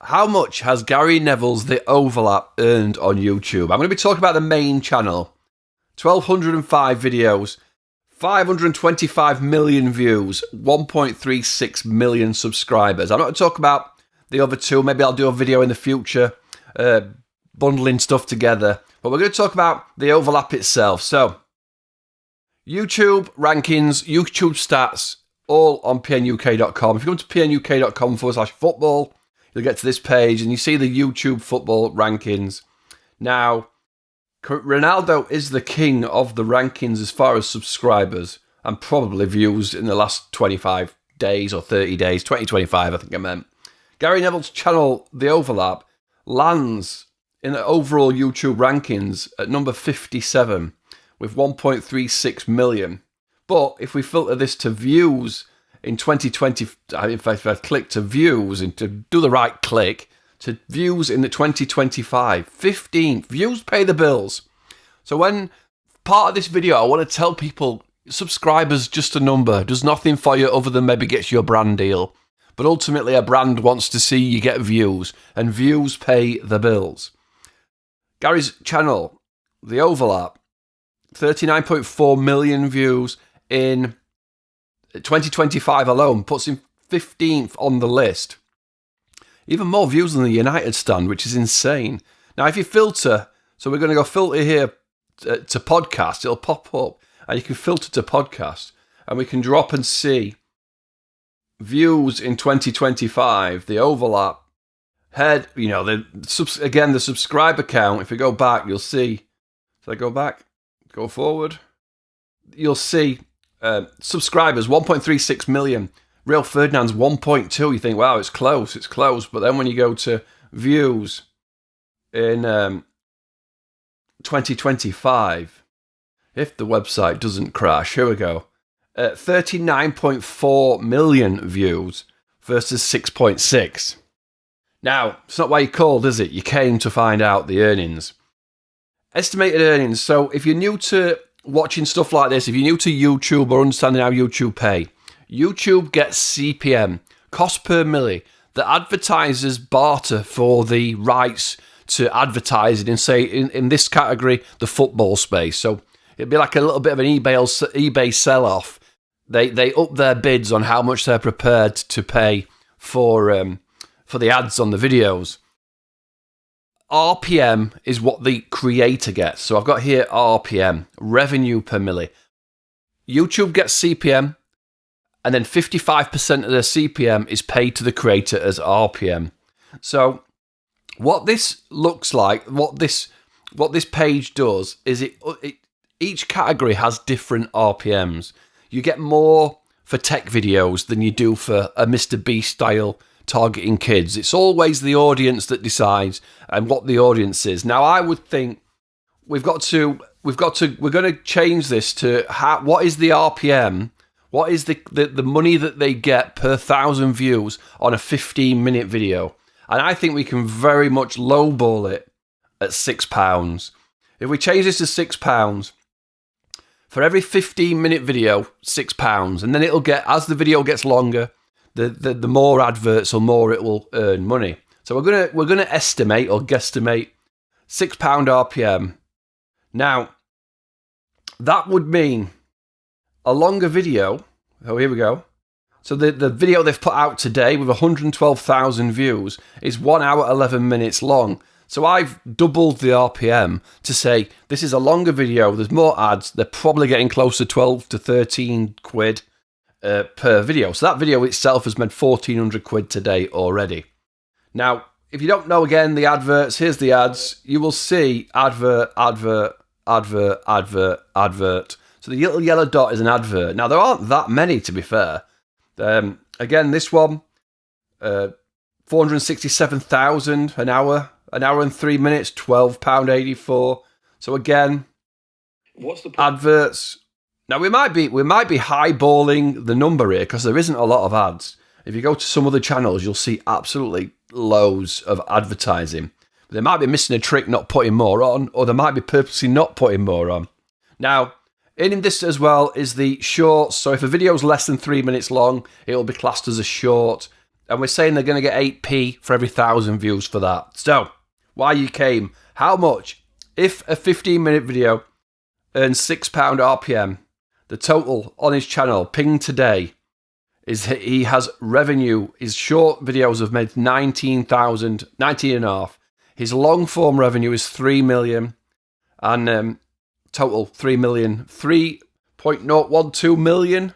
How much has Gary Neville's The Overlap earned on YouTube? I'm going to be talking about the main channel. 1,205 videos, 525 million views, 1.36 million subscribers. I'm not going to talk about the other two. Maybe I'll do a video in the future, bundling stuff together. But we're going to talk about The Overlap itself. So, YouTube rankings, YouTube stats, all on pnuk.com. If you go to pnuk.com/football, you'll get to this page and you see the YouTube football rankings. Now, Ronaldo is the king of the rankings as far as subscribers and probably views in the last 25 days or 30 days. 2025, I think I meant. Gary Neville's channel, The Overlap, lands in the overall YouTube rankings at number 57 with 1.36 million. But if we filter this to views in 2020, if I click to views and to do the right click, to views in the 2025, 15 views pay the bills. So when part of this video, I want to tell people, subscribers just a number, does nothing for you other than maybe gets you a brand deal. But ultimately a brand wants to see you get views, and views pay the bills. Gary's channel, The Overlap, 39.4 million views in 2025 alone, puts him 15th on the list. Even more views than the United stand, which is insane. Now, if you filter, so we're going to go filter here to podcast, it'll pop up, and you can filter to podcast, and we can drop and see views in 2025, The Overlap, head, you know, the subscriber count, if we go back, you'll see, if I go back, go forward, you'll see subscribers, 1.36 million. Real Ferdinand's 1.2. You think, wow, it's close. But then when you go to views in 2025, if the website doesn't crash, here we go. 39.4 million views versus 6.6. Now, it's not why you called, is it? You came to find out the earnings. Estimated earnings. So if you're new to watching stuff like this, if you're new to YouTube or understanding how YouTube pay, YouTube gets CPM, cost per milli, that advertisers barter for the rights to advertising in, say, in this category, the football space. So it'd be like a little bit of an eBay sell-off. They up their bids on how much they're prepared to pay for the ads on the videos. RPM is what the creator gets. So I've got here RPM, revenue per milli. YouTube gets CPM, and then 55% of the CPM is paid to the creator as RPM. So what this looks like, what this page does, is each category has different RPMs. You get more for tech videos than you do for a Mr. Beast style targeting kids. It's always the audience that decides and what the audience is. Now, I would think we're going to change this to what is the RPM? What is the money that they get per 1,000 views on a 15-minute video? And I think we can very much lowball it at £6. If we change this to £6, for every 15-minute video, £6, and then it'll get, as the video gets longer, the more adverts or more it will earn money. So we're gonna estimate or guesstimate £6 RPM. Now, that would mean a longer video. Oh, here we go. So the video they've put out today with 112,000 views is 1 hour 11 minutes long. So I've doubled the RPM to say this is a longer video. There's more ads. They're probably getting close to 12 to 13 quid per video. So that video itself has made 1,400 quid today already. Now, if you don't know, again, the adverts, here's the ads. You will see advert. So the little yellow dot is an advert. Now, there aren't that many, to be fair. Again, this one, 467,000 an hour and 3 minutes, £12.84. So again, what's the adverts? Now we might be highballing the number here because there isn't a lot of ads. If you go to some other channels, you'll see absolutely loads of advertising. They might be missing a trick, not putting more on, or they might be purposely not putting more on. Now, in this as well is the shorts. So if a video is less than 3 minutes long, it will be classed as a short. And we're saying they're going to get 8p for every 1,000 views for that. So, why you came? How much? If a 15-minute video earns £6 RPM, the total on his channel, ping today, is he has revenue. His short videos have made 19,000, 19 and a half. His long form revenue is 3 million, and total 3 million, 3.012 million.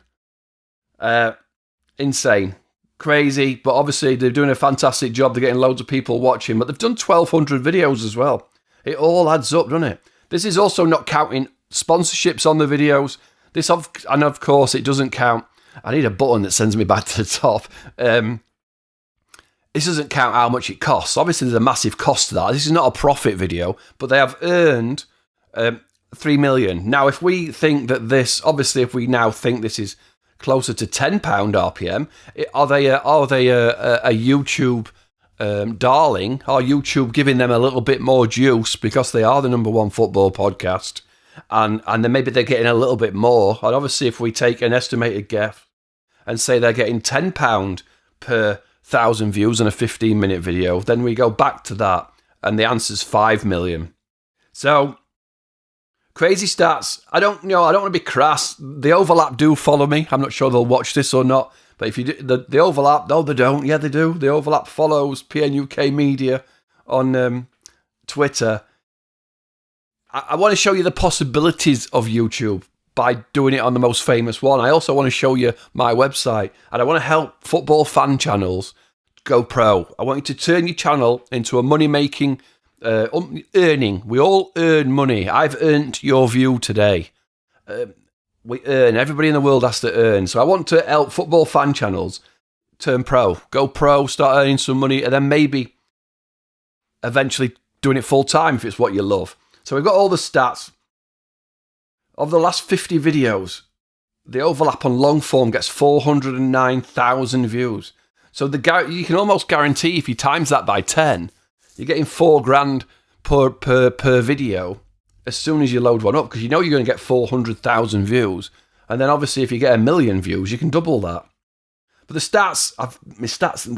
Insane, crazy. But obviously they're doing a fantastic job. They're getting loads of people watching. But they've done 1,200 videos as well. It all adds up, doesn't it? This is also not counting sponsorships on the videos. And of course it doesn't count. I need a button that sends me back to the top. This doesn't count how much it costs. Obviously, there's a massive cost to that. This is not a profit video, but they have earned 3 million. Now, if we think that this, obviously, if we now think this is closer to £10 RPM, are they a YouTube darling? Are YouTube giving them a little bit more juice because they are the #1 football podcast? And then maybe they're getting a little bit more. And obviously, if we take an estimated guess and say they're getting £10 per 1,000 views on a 15-minute video, then we go back to that, and the answer's 5 million. So, crazy stats. I don't want to be crass. The Overlap do follow me. I'm not sure they'll watch this or not, but if you do, the Overlap, no, they don't. Yeah, they do. The Overlap follows PNUK Media on Twitter. I want to show you the possibilities of YouTube by doing it on the most famous one. I also want to show you my website, and I want to help football fan channels go pro. I want you to turn your channel into a money-making, earning. We all earn money. I've earned your view today. We earn. Everybody in the world has to earn. So I want to help football fan channels turn pro. Go pro, start earning some money, and then maybe eventually doing it full-time if it's what you love. So we've got all the stats. Of the last 50 videos, the Overlap on long form gets 409,000 views. So you can almost guarantee if you times that by 10, you're getting £4,000 per video as soon as you load one up, because you know you're going to get 400,000 views. And then obviously if you get 1 million views, you can double that. But the stats,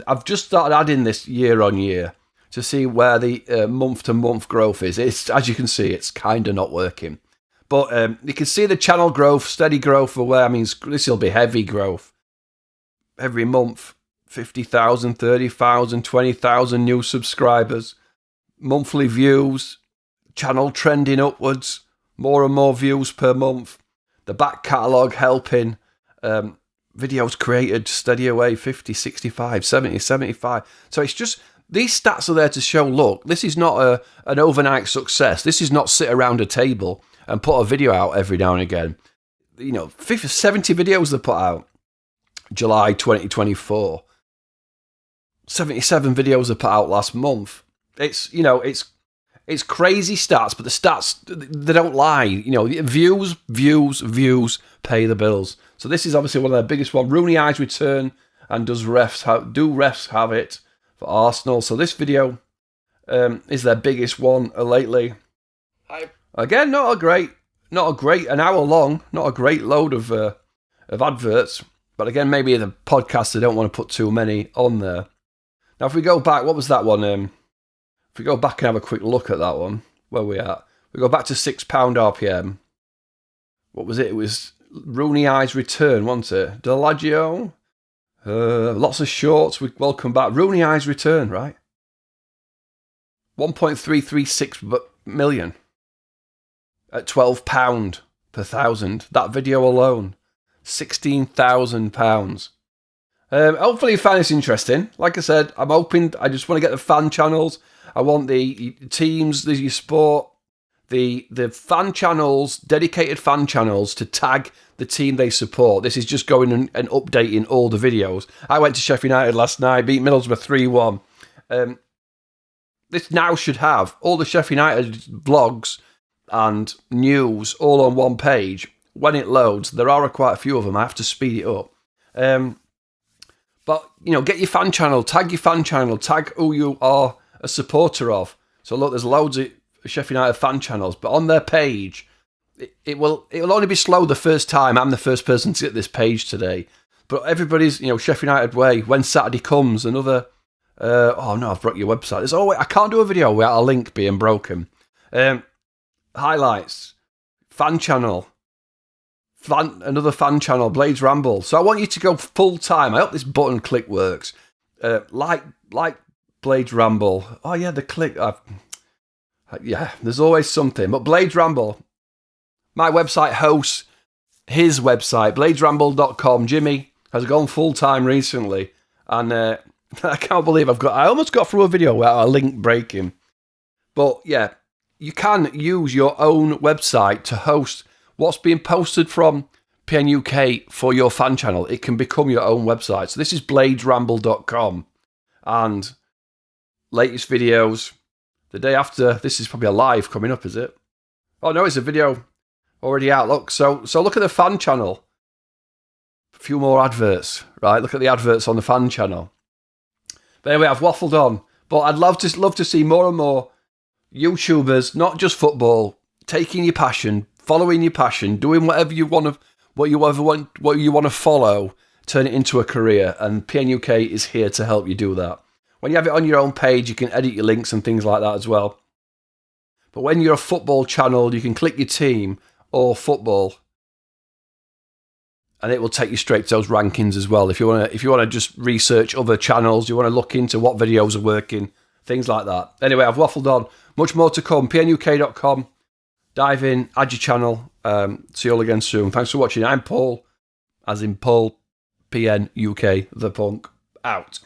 I've just started adding this year on year to see where the month-to-month growth is. It's, as you can see, it's kind of not working. But you can see the channel growth, steady growth for where, I mean, this will be heavy growth. Every month, 50,000, 30,000, 20,000 new subscribers. Monthly views, channel trending upwards, more and more views per month. The back catalogue helping. Videos created, steady away, 50, 65, 70, 75. So it's just... These stats are there to show, look, this is not an overnight success. This is not sit around a table and put a video out every now and again. 70 videos they put out. July 2024. 77 videos they put out last month. It's crazy stats, but the stats, they don't lie. Views pay the bills. So this is obviously one of their biggest ones. Rooney Eyes return, and do refs have it for Arsenal? So this video is their biggest one lately. Again, not a great, an hour long, not a great load of adverts. But again, maybe the podcast, they don't want to put too many on there. Now, if we go back, what was that one? If we go back and have a quick look at that one, where we at? We go back to £6 RPM. What was it? It was Rooney Eyes return, wasn't it? Delagio. Lots of shorts. Welcome back. Rooney Eyes return, right? 1.336 million at £12 per 1,000. That video alone, £16,000. Hopefully you find this interesting. Like I said, I'm hoping. I just want to get the fan channels. I want the teams, the sport, the fan channels, dedicated fan channels to tag the team they support. This is just going and updating all the videos. I went to Sheffield United last night, beat Middlesbrough 3-1. This now should have all the Sheffield United vlogs and news all on one page. When it loads, there are quite a few of them. I have to speed it up. But, get your fan channel, tag who you are a supporter of. So look, there's loads of Sheffield United fan channels, but on their page, it will only be slow the first time. I'm the first person to get this page today. But everybody's, Sheffield United way. When Saturday comes, another. Oh no, I've broke your website. There's I can't do a video without a link being broken. Highlights, fan channel, another fan channel, Blades Ramble. So I want you to go full time. I hope this button click works. Like Blades Ramble. Oh yeah, the click. Yeah, there's always something. But Blades Ramble, my website hosts his website, bladesramble.com. Jimmy has gone full time recently, and I can't believe I almost got through a video without a link breaking. But yeah, you can use your own website to host what's being posted from PNUK for your fan channel. It can become your own website. So this is bladesramble.com, and latest videos. The day after, this is probably a live coming up, is it? Oh no, it's a video already out. Look, so look at the fan channel. A few more adverts, right? Look at the adverts on the fan channel. But anyway, I've waffled on. But I'd love to see more and more YouTubers, not just football, taking your passion, following your passion, doing whatever you want to follow, turn it into a career. And PNUK is here to help you do that. When you have it on your own page, you can edit your links and things like that as well. But when you're a football channel, you can click your team or football, and it will take you straight to those rankings as well. If you want to just research other channels, you want to look into what videos are working, things like that. Anyway, I've waffled on. Much more to come. PNUK.com. Dive in, add your channel. See you all again soon. Thanks for watching. I'm Paul, as in Paul, PNUK, the punk, out.